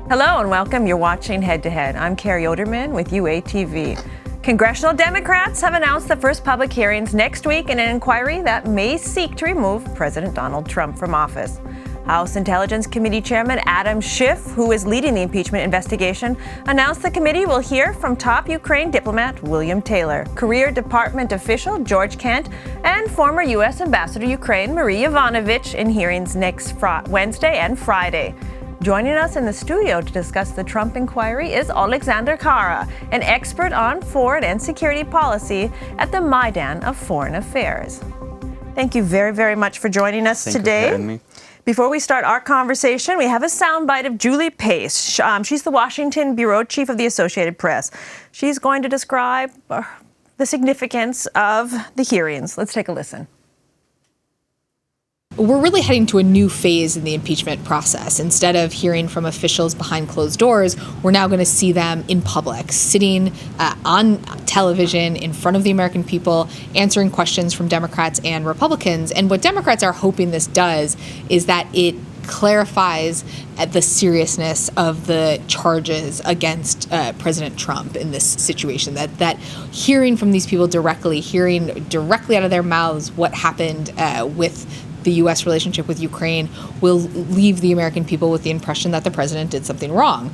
Hello and welcome. You're watching Head to Head. I'm Carrie Oderman with UATV. Congressional Democrats have announced the first public hearings next week in an inquiry that may seek to remove President Donald Trump from office. House Intelligence Committee Chairman Adam Schiff, who is leading the impeachment investigation, announced the committee will hear from top Ukraine diplomat William Taylor, career department official George Kent, and former U.S. Ambassador to Ukraine Marie Yovanovitch in hearings next Wednesday and Friday. Joining us in the studio to discuss the Trump inquiry is Oleksandr Khara, an expert on foreign and security policy at the Maidan of Foreign Affairs. Thank you very, very much for joining us today. Thank you for having me. Before we start our conversation, we have a soundbite of Julie Pace. She's the Washington bureau chief of the Associated Press. She's going to describe the significance of the hearings. Let's take a listen. We're really heading to a new phase in the impeachment process. Instead of hearing from officials behind closed doors, we're now going to see them in public, sitting on television in front of the American people, answering questions from Democrats and Republicans. And what Democrats are hoping this does is that it clarifies the seriousness of the charges against President Trump in this situation, that hearing from these people directly, hearing directly out of their mouths what happened with the U.S. relationship with Ukraine will leave the American people with the impression that the president did something wrong.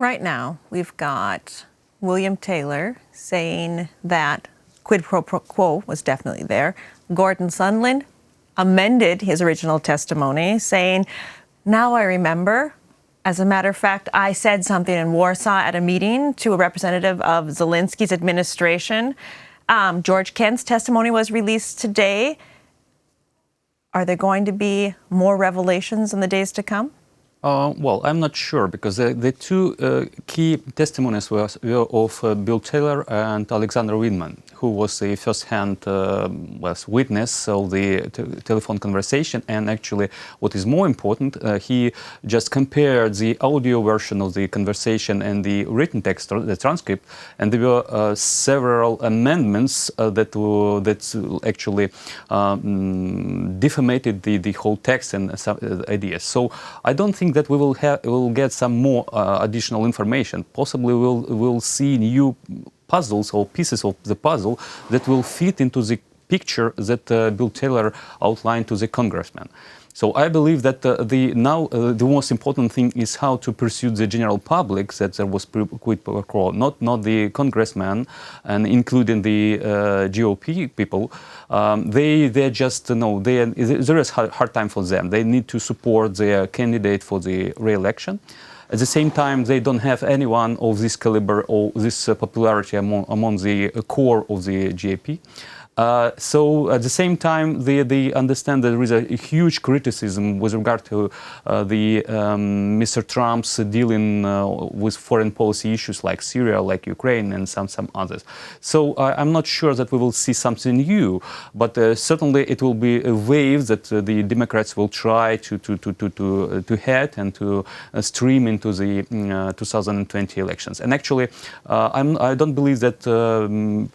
Right now, we've got William Taylor saying that quid pro quo was definitely there. Gordon Sondland amended his original testimony, saying, now I remember. As a matter of fact, I said something in Warsaw at a meeting to a representative of Zelensky's administration. George Kent's testimony was released today. Are there going to be more revelations in the days to come? Well, I'm not sure, because the two key testimonies were of Bill Taylor and Alexander Widman, who was a first-hand witness of the telephone conversation. And actually, what is more important, he just compared the audio version of the conversation and the written text, the transcript, and there were several amendments that actually defamated the whole text and some ideas. So I don't think that we will get some more additional information. Possibly we'll see new puzzles or pieces of the puzzle that will fit into the picture that Bill Taylor outlined to the congressman. So I believe that the most important thing is how to pursue the general public, that there was quid pro quo, not the congressman, and including the GOP people. They just there is hard time for them. They need to support their candidate for the re-election. At the same time, they don't have anyone of this caliber or this popularity among the core of the GOP. So at the same time, they understand that there is a huge criticism with regard to Mr. Trump's dealing with foreign policy issues like Syria, like Ukraine, and some others. So I'm not sure that we will see something new, but certainly it will be a wave that the Democrats will try to head and to stream into the 2020 elections. And actually, I don't believe that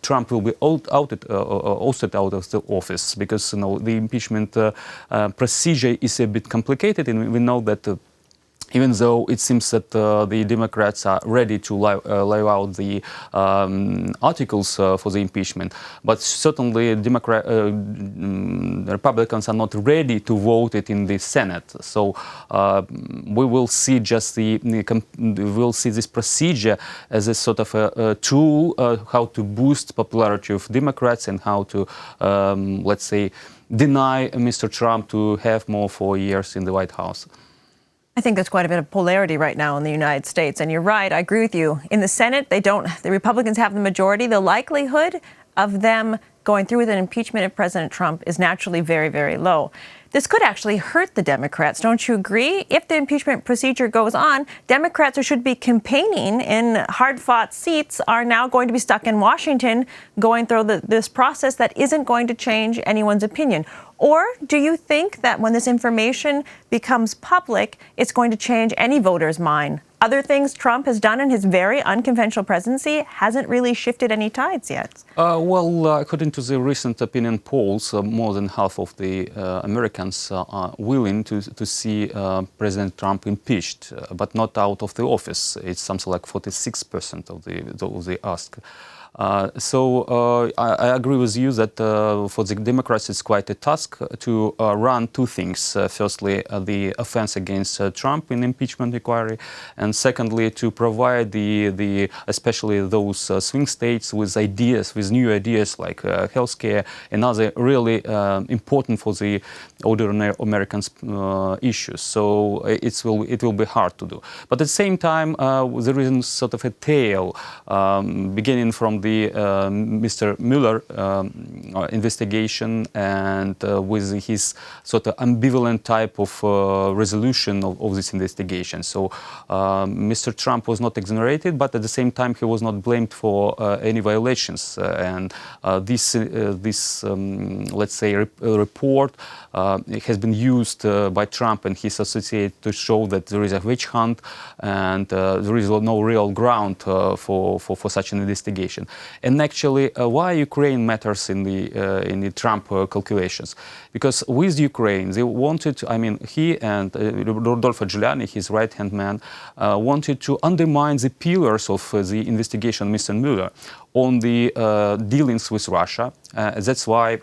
Trump will be ousted out of the office, because the impeachment procedure is a bit complicated, and we know that even though it seems that the Democrats are ready to lay out the articles for the impeachment, but certainly Republicans are not ready to vote it in the Senate. So we will see we'll see this procedure as a sort of a tool how to boost popularity of Democrats and how to, let's say, deny Mr. Trump to have more 4 years in the White House. I think there's quite a bit of polarity right now in the United States. And you're right, I agree with you. In the Senate, the Republicans have the majority. The likelihood of them going through with an impeachment of President Trump is naturally very, very low. This could actually hurt the Democrats. Don't you agree? If the impeachment procedure goes on, Democrats who should be campaigning in hard-fought seats are now going to be stuck in Washington going through this process that isn't going to change anyone's opinion. Or do you think that when this information becomes public, it's going to change any voter's mind other things Trump has done in his very unconventional presidency hasn't really shifted any tides yet. According to the recent opinion polls, more than half of the Americans are willing to see President Trump impeached, but not out of the office. It's something like 46% of the ask. I agree with you that for the Democrats it's quite a task to run two things. Firstly, the offense against Trump in impeachment inquiry, and secondly, to provide especially those swing states with new ideas like healthcare and other really important for the ordinary Americans issues. So it will be hard to do. But at the same time, there is sort of a tail beginning from the Mr. Mueller investigation and with his sort of ambivalent type of resolution of this investigation. So Mr. Trump was not exonerated, but at the same time he was not blamed for any violations. And this let's say, report has been used by Trump and his associates to show that there is a witch hunt and there is no real ground for such an investigation. And actually, why Ukraine matters in the Trump calculations? Because with Ukraine, they wanted, he and Rodolfo Giuliani, his right-hand man, wanted to undermine the pillars of the investigation, Mr. Mueller, on the dealings with Russia. That's why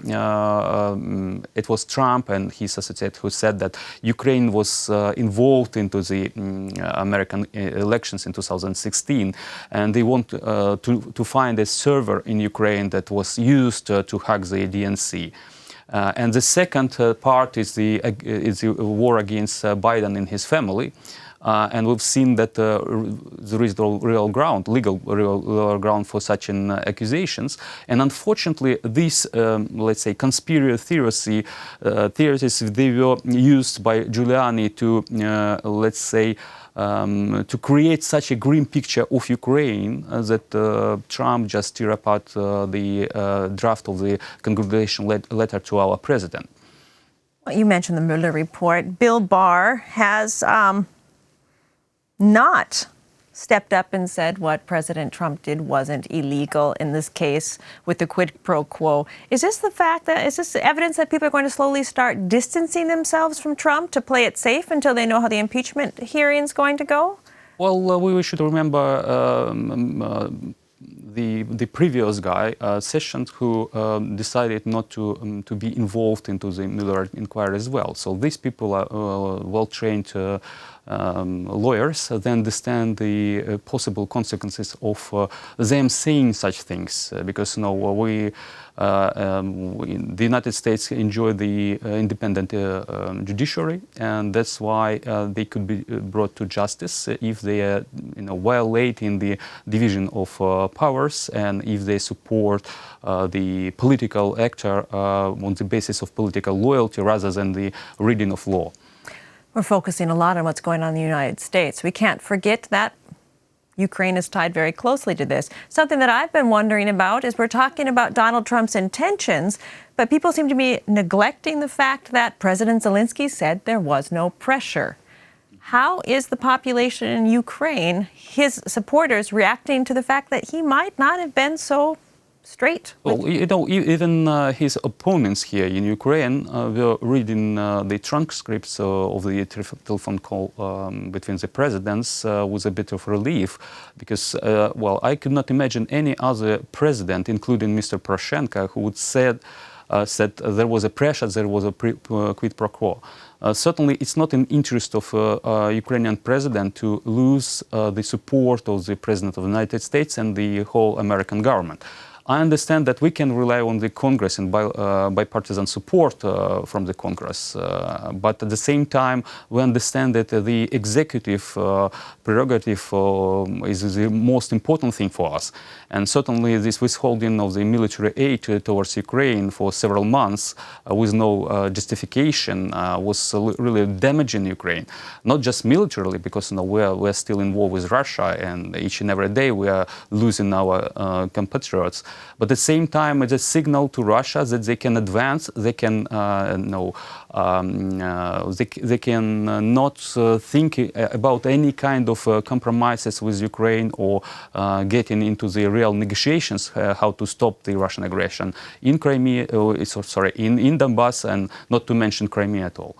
it was Trump and his associate who said that Ukraine was involved into the American elections in 2016, and they want to find a server in Ukraine that was used to hack the DNC. And the second part is the war against Biden and his family. And we've seen that there is no real ground, legal ground for such an accusations. And unfortunately, these, let's say, conspiracy theories, they were used by Giuliani to, let's say, to create such a grim picture of Ukraine that Trump just tear apart the draft of the congratulation letter to our president. Well, you mentioned the Mueller report. Bill Barr has not stepped up and said what President Trump did wasn't illegal in this case with the quid pro quo. Is this evidence that people are going to slowly start distancing themselves from Trump to play it safe until they know how the impeachment hearing is going to go? Well, we should remember the previous guy, Sessions, who decided not to be involved into the Mueller inquiry as well. So these people are well-trained lawyers. They understand the possible consequences of them saying such things, because the United States enjoy the independent judiciary, and that's why they could be brought to justice if they are violate in the division of powers, and if they support the political actor on the basis of political loyalty rather than the reading of law. We're focusing a lot on what's going on in the United States. We can't forget that Ukraine is tied very closely to this. Something that I've been wondering about is we're talking about Donald Trump's intentions, but people seem to be neglecting the fact that President Zelensky said there was no pressure. How is the population in Ukraine, his supporters, reacting to the fact that he might not have been so straight? Well, even his opponents here in Ukraine were reading the transcripts of the telephone call between the presidents with a bit of relief, because, I could not imagine any other president, including Mr. Poroshenko, who would said there was a pressure, there was a quid pro quo. Certainly, it's not in interest of Ukrainian president to lose the support of the President of the United States and the whole American government. I understand that we can rely on the Congress and bipartisan support from the Congress, but at the same time, we understand that the executive prerogative is the most important thing for us. And certainly this withholding of the military aid towards Ukraine for several months with no justification was really damaging Ukraine. Not just militarily, because we're still in war with Russia, and each and every day we are losing our compatriots. But at the same time, it's a signal to Russia that they can advance, they can they can not think about any kind of compromises with Ukraine or getting into the real negotiations how to stop the Russian aggression in Crimea, in Donbass, and not to mention Crimea at all.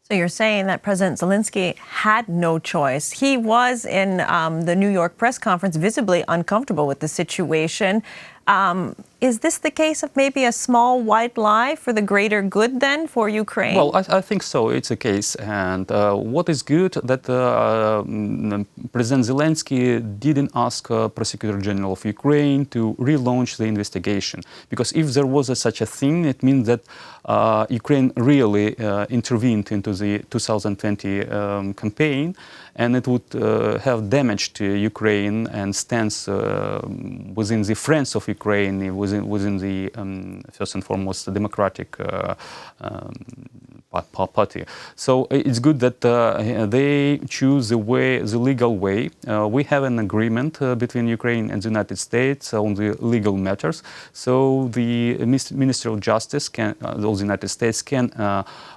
So you're saying that President Zelensky had no choice. He was in the New York press conference visibly uncomfortable with the situation. Is this the case of maybe a small white lie for the greater good then for Ukraine? Well, I think so. It's a case. And what is good that President Zelensky didn't ask Prosecutor General of Ukraine to relaunch the investigation. Because if there was such a thing, it means that Ukraine really intervened into the 2020 campaign, and it would have damaged Ukraine and stands within the friends of Ukraine, within the first and foremost democratic party. So it's good that they choose the legal way. We have an agreement between Ukraine and the United States on the legal matters. So the Ministry of Justice of the United States can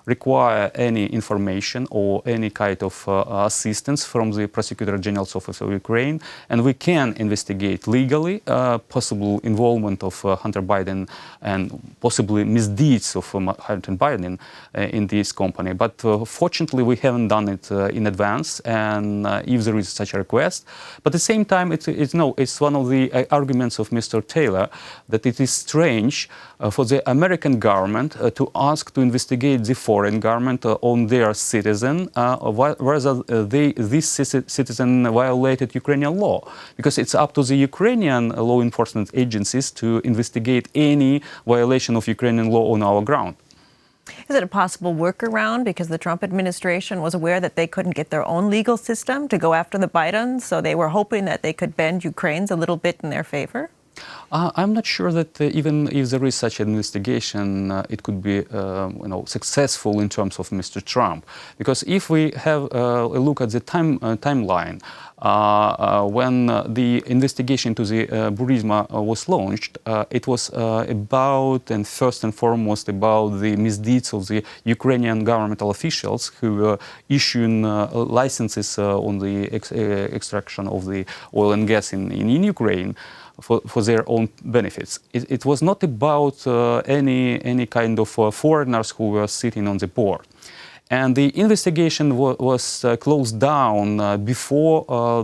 require any information or any kind of assistance from the Prosecutor General's Office of Ukraine, and we can investigate legally possible involvement of Hunter Biden and possibly misdeeds of Hunter Biden in this company. But fortunately, we haven't done it in advance, and if there is such a request. But at the same time, it's one of the arguments of Mr. Taylor that it is strange for the American government to ask to investigate the foreign government on their citizen, whereas this citizen violated Ukrainian law. Because it's up to the Ukrainian law enforcement agencies to investigate any violation of Ukrainian law on our ground. Is it a possible workaround because the Trump administration was aware that they couldn't get their own legal system to go after the Bidens, so they were hoping that they could bend Ukraine's a little bit in their favor? I'm not sure that even if there is such an investigation, it could be successful in terms of Mr. Trump. Because if we have a look at the timeline, when the investigation to the Burisma was launched, it was about, and first and foremost, about the misdeeds of the Ukrainian governmental officials who were issuing licenses on the extraction of the oil and gas in Ukraine for their own benefits. It was not about any kind of foreigners who were sitting on the board. And the investigation was closed down before Hunter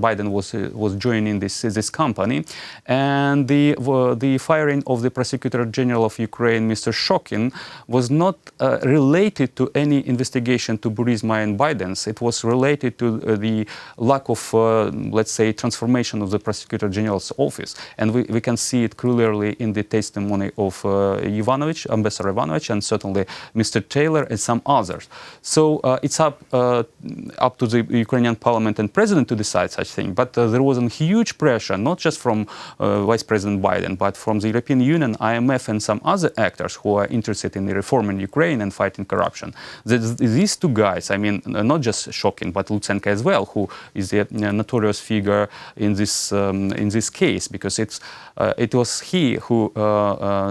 Biden was joining this company, and the firing of the Prosecutor General of Ukraine, Mr. Shokin, was not related to any investigation to Burisma and Biden's. It was related to the lack of, let's say, transformation of the Prosecutor General's office, and we can see it clearly in the testimony of Ambassador Yovanovitch, and certainly Mr. Taylor and some others. So it's up to the Ukrainian parliament and president to decide such thing. But there was a huge pressure, not just from Vice President Biden, but from the European Union, IMF, and some other actors who are interested in reforming Ukraine and fighting corruption. These two guys, I mean, not just Shokin, but Lutsenko as well, who is a notorious figure in this case, because it was he who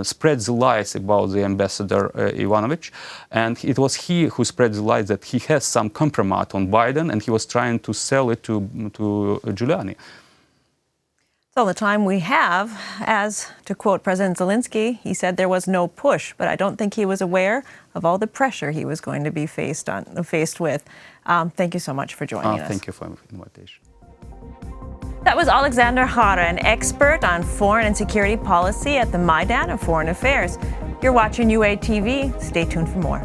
spread the lies about the Ambassador Yovanovitch, and it was he who spread the lies that he has some compromise on Biden, and he was trying to sell it to Giuliani. That's all the time we have. As to quote President Zelensky, he said there was no push, but I don't think he was aware of all the pressure he was going to be faced with. Thank you so much for joining us. Thank you for the invitation. That was Oleksandr Khara, an expert on foreign and security policy at the Maidan of Foreign Affairs. You're watching UATV. Stay tuned for more.